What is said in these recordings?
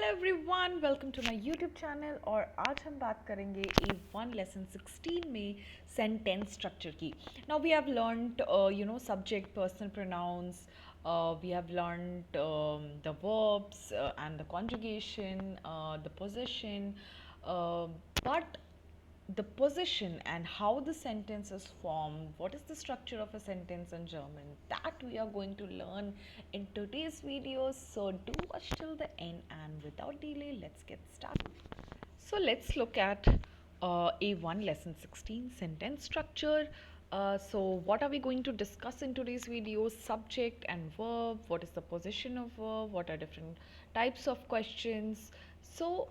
Everyone, welcome to my YouTube channel. और आज हम बात करेंगे A1 लेसन 16 में सेंटेंस स्ट्रक्चर की। Now we have learned subject, personal pronouns, we have learned the verbs and the conjugation, the possession, uh, but the position and how the sentence is formed, what is the structure of a sentence in German, that we are going to learn in today's video. So do watch till the end, and without delay, let's get started. So let's look at A1 lesson 16 sentence structure. So what are we going to discuss in today's video? Subject and verb, what is the position of verb, what are different types of questions. So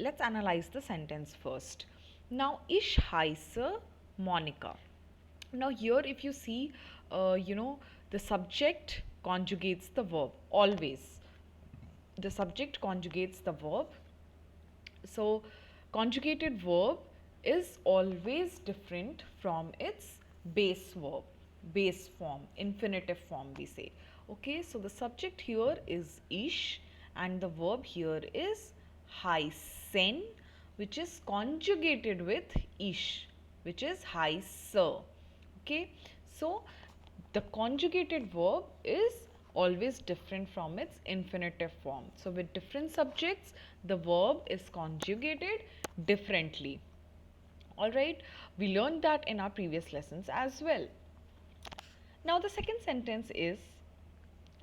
let's analyze the sentence first. Now, ich heiße Monica. Now, here, if you see, the subject conjugates the verb always. The subject conjugates the verb. So, conjugated verb is always different from its base verb, base form, infinitive form, we say. Okay, so the subject here is ich, and the verb here is heißen, which is conjugated with ich, which is heiße. Okay, so the conjugated verb is always different from its infinitive form. So with different subjects, the verb is conjugated differently. Alright, we learned that in our previous lessons as well. Now the second sentence is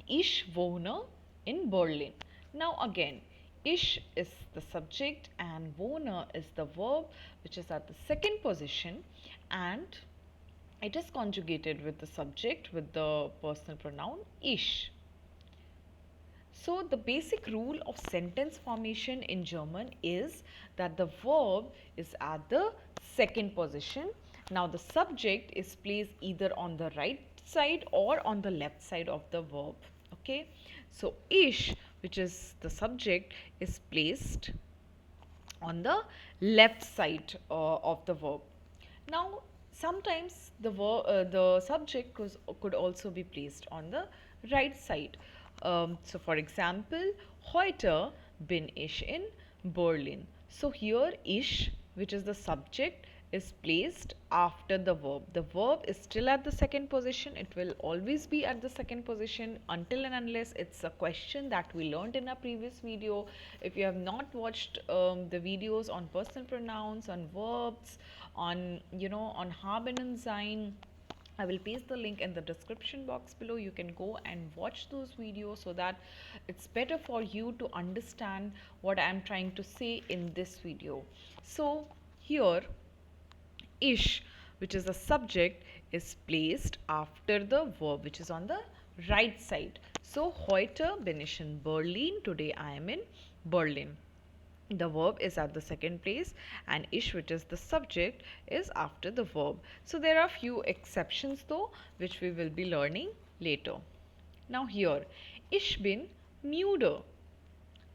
Ich wohne in Berlin. Now again, ich is the subject and wohne is the verb, which is at the second position, and it is conjugated with the subject with the personal pronoun ich. So the basic rule of sentence formation in German is that the verb is at the second position. Now the subject is placed either on the right side or on the left side of the verb. Okay, so ich, which is the subject, is placed on the left side of the verb. Now sometimes the subject could also be placed on the right side. So for example, heute bin ich in Berlin. So here ich, which is the subject, is placed after the verb. The verb is still at the second position. It will always be at the second position until and unless it's a question that we learned in our previous video. If you have not watched the videos on personal pronouns, on verbs, on on haben und sein, I will paste the link in the description box below. You can go and watch those videos so that it's better for you to understand what I am trying to say in this video. So here ich, which is the subject, is placed after the verb, which is on the right side. So heute bin ich in Berlin. Today I am in Berlin. The verb is at the second place, and ich, which is the subject, is after the verb. So there are few exceptions though, which we will be learning later. Now here, ich bin müde.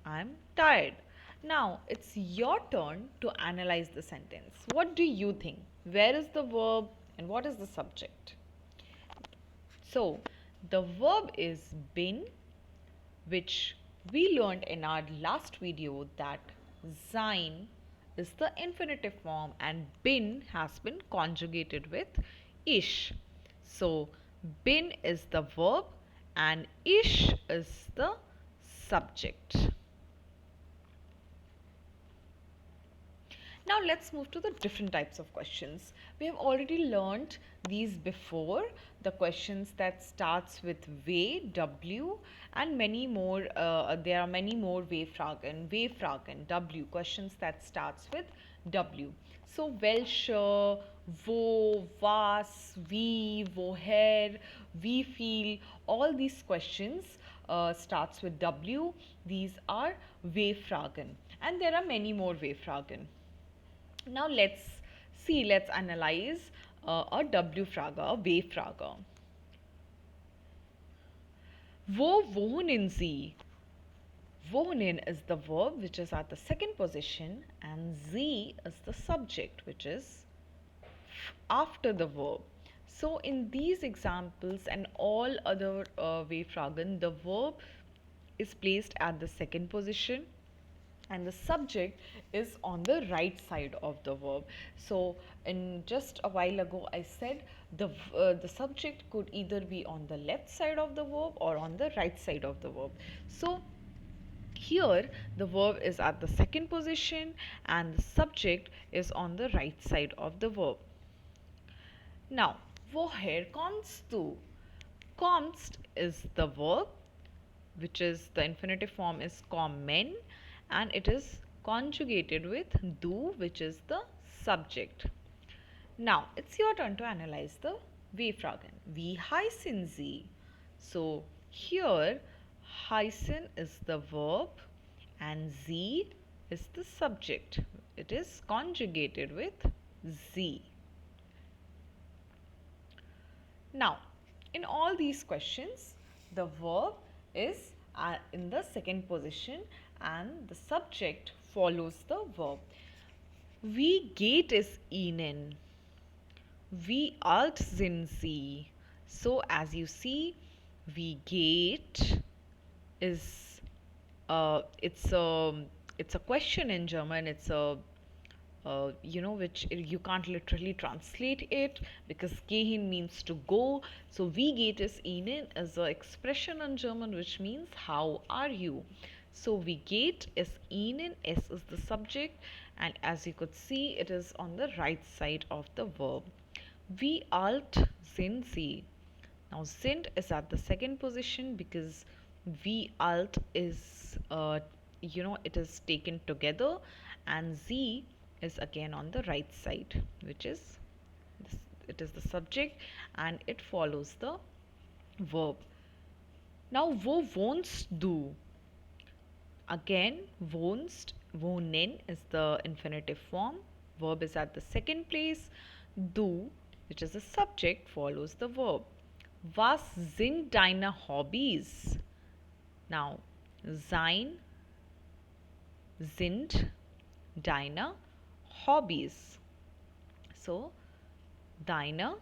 I'm tired. Now it's your turn to analyze the sentence. What do you think? Where is the verb and what is the subject? So the verb is bin, which we learned in our last video that sein is the infinitive form and bin has been conjugated with ish. So bin is the verb and ish is the subject. Now let's move to the different types of questions. We have already learned these before, the questions that starts with W, W, and many more. There are many more W-Fragen, W, questions that starts with W. So welche, wo, was, wie, woher, wie viel, all these questions starts with W. These are W-Fragen, and there are many more W-Fragen. Now let's analyze a W-Frage, a W-Frage. Wo wohnen Sie? Wohnen is the verb which is at the second position, and Sie is the subject which is after the verb. So in these examples and all other W-Fragen, the verb is placed at the second position and the subject is on the right side of the verb. So in just a while ago I said the subject could either be on the left side of the verb or on the right side of the verb. So here the verb is at the second position and the subject is on the right side of the verb. Now, woher kommst du? Kommst is the verb, which is the infinitive form is kommen, and it is conjugated with du, which is the subject. Now, it's your turn to analyze the V-Fragen. Wie heißen Sie? So, here heißen is the verb and Sie is the subject. It is conjugated with Sie. Now, in all these questions, the verb is in the second position and the subject follows the verb. Wie geht es Ihnen? Wie alt sind Sie? So, as you see, wie geht is it's a question in German. It's a which you can't literally translate it because gehen means to go. So wie geht es Ihnen is an expression in German which means how are you. So wie geht es Ihnen, es is the subject, and as you could see it is on the right side of the verb. Wie alt sind Sie? Now sind is at the second position because wie alt is it is taken together, and sie is again on the right side, which is it is the subject and it follows the verb. Now wo wohnst du? Again wohnst, wohnen is the infinitive form, verb is at the second place, du, which is the subject, follows the verb. Was sind deine Hobbys? Now, sein, sind, deine Hobbys. So, deine,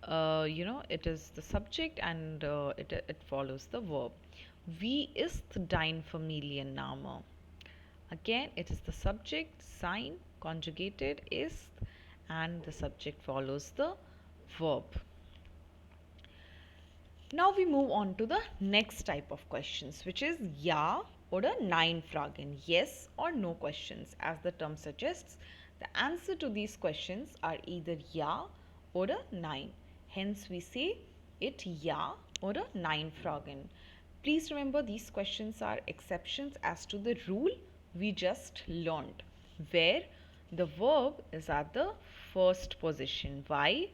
it is the subject and it follows the verb. Wie ist dein Familienname? Again, it is the subject, sein, conjugated, ist, and the subject follows the verb. Now we move on to the next type of questions, which is Ja oder Nein Fragen, yes or no questions. As the term suggests, the answer to these questions are either Ja oder Nein. Hence we say it Ja oder Nein Fragen. Please remember these questions are exceptions as to the rule we just learned, where the verb is at the first position. Why?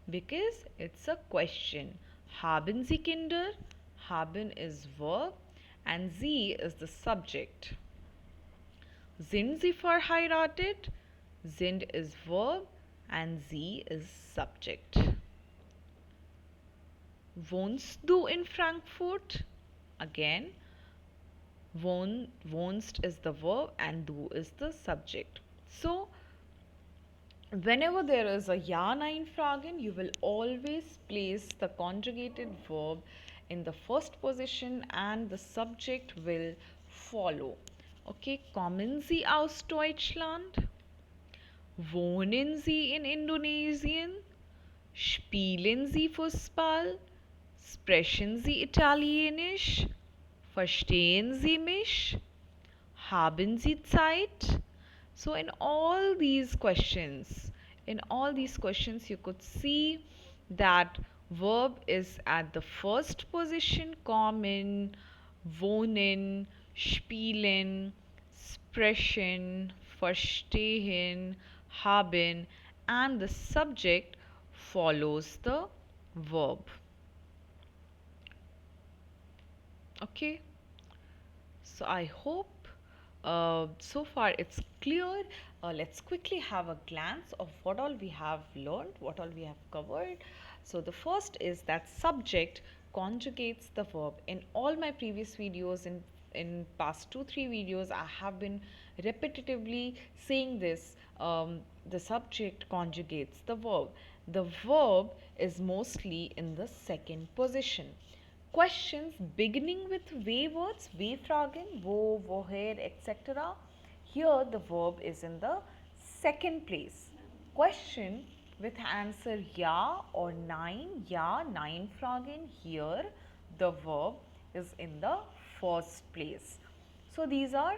Because it's a question. Haben Sie Kinder? Haben is verb and Sie is the subject. Sind Sie verheiratet? Sind is verb and Sie is subject. Wohnst du in Frankfurt? Again, wohnst is the verb and du is the subject. So, whenever there is a Ja Nein Fragen, you will always place the conjugated verb in the first position and the subject will follow. Okay, kommen Sie aus Deutschland? Wohnen Sie in Indonesien? Spielen Sie Fußball? Sprechen Sie Italienisch? Verstehen Sie mich? Haben Sie Zeit? So in all these questions, you could see that verb is at the first position, kommen, wohnen, spielen, sprechen, verstehen, haben, and the subject follows the verb. Okay, so I hope so far it's clear. Let's quickly have a glance of what all we have learned, what all we have covered. So the first is that subject conjugates the verb. In all my previous videos, in past 2-3 videos, I have been repetitively saying this. The subject conjugates the verb. The verb is mostly in the second position. Questions beginning with we words, we fragen, wo, woher, etc. Here the verb is in the second place. Question with answer ja or nein, ja, nein fragen. Here the verb is in the first place. So these are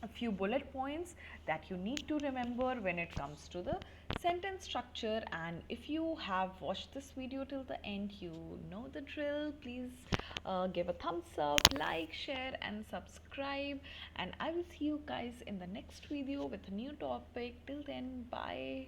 a few bullet points that you need to remember when it comes to the sentence structure. And if you have watched this video till the end, you know the drill. Please give a thumbs up, like, share and subscribe, and I will see you guys in the next video with a new topic. Till then, bye.